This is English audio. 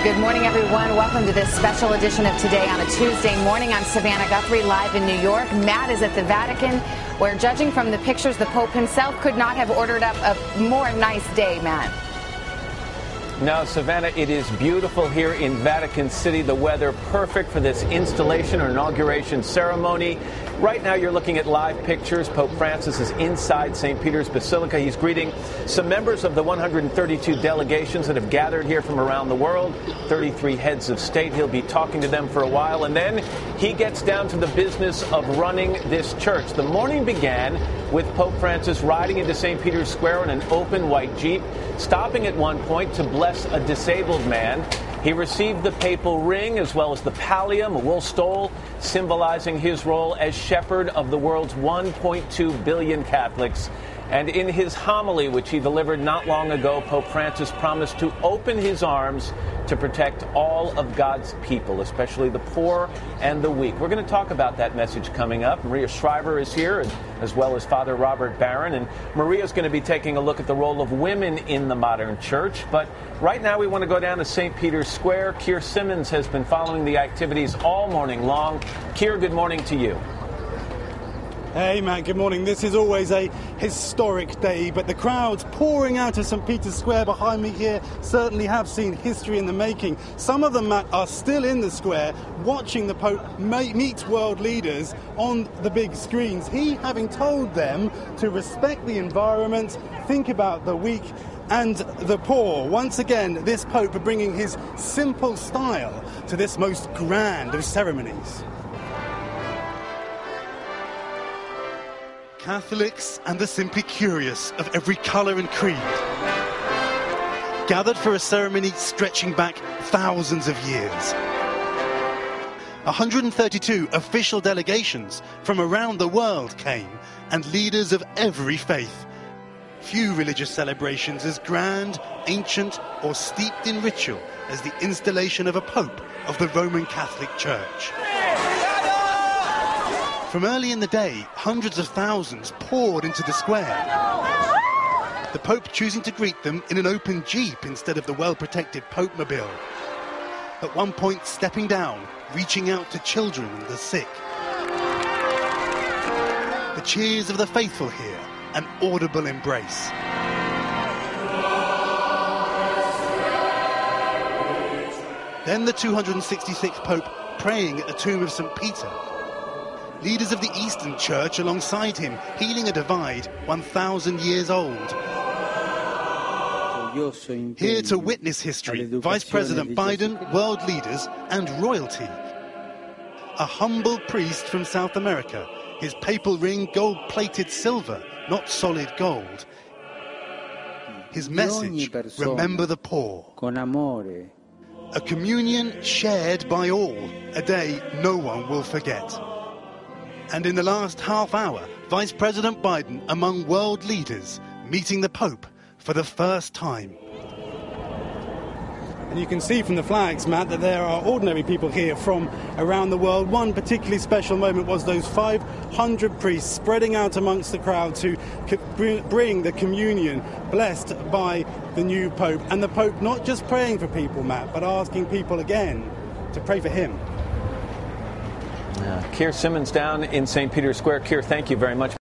Good morning, everyone. Welcome to this special edition of Today on a Tuesday morning. I'm Savannah Guthrie, live in New York. Matt is at the Vatican, where, judging from the pictures, the Pope himself could not have ordered up a more nice day, Matt. No, Savannah, it is beautiful here in Vatican City. The weather perfect for this installation or inauguration ceremony. Right now, you're looking at live pictures. Pope Francis is inside St. Peter's Basilica. He's greeting some members of the 132 delegations that have gathered here from around the world, 33 heads of state. He'll be talking to them for a while, and then he gets down to the business of running this church. The morning began with Pope Francis riding into St. Peter's Square in an open white Jeep, stopping at one point to bless a disabled man. He received the papal ring as well as the pallium, a wool stole, symbolizing his role as shepherd of the world's 1.2 billion Catholics. And in his homily, which he delivered not long ago, Pope Francis promised to open his arms to protect all of God's people, especially the poor and the weak. We're going to talk about that message coming up. Maria Shriver is here, as well as Father Robert Barron. And Maria's going to be taking a look at the role of women in the modern church. But right now we want to go down to St. Peter's Square. Keir Simmons has been following the activities all morning long. Keir, good morning to you. Hey, Matt, good morning. This is always a historic day, but the crowds pouring out of St. Peter's Square behind me here certainly have seen history in the making. Some of them, Matt, are still in the square watching the Pope meet world leaders on the big screens. He having told them to respect the environment, think about the weak and the poor. Once again, this Pope bringing his simple style to this most grand of ceremonies. Catholics and the simply curious of every colour and creed gathered for a ceremony stretching back thousands of years. 132 official delegations from around the world came, and leaders of every faith. Few religious celebrations as grand, ancient or steeped in ritual as the installation of a Pope of the Roman Catholic Church. From early in the day, hundreds of thousands poured into the square. The Pope choosing to greet them in an open Jeep instead of the well-protected Pope-mobile. At one point stepping down, reaching out to children and the sick. The cheers of the faithful here, an audible embrace. Then the 266th Pope praying at the tomb of St. Peter. Leaders of the Eastern Church alongside him, healing a divide 1,000 years old. Here to witness history, Vice President Biden, world leaders and royalty. A humble priest from South America, his papal ring gold-plated silver, not solid gold. His message, remember the poor. A communion shared by all, a day no one will forget. And in the last half hour, Vice President Biden among world leaders meeting the Pope for the first time. And you can see from the flags, Matt, that there are ordinary people here from around the world. One particularly special moment was those 500 priests spreading out amongst the crowd to bring the communion blessed by the new Pope. And the Pope not just praying for people, Matt, but asking people again to pray for him. Keir Simmons down in St. Peter's Square. Keir, thank you very much.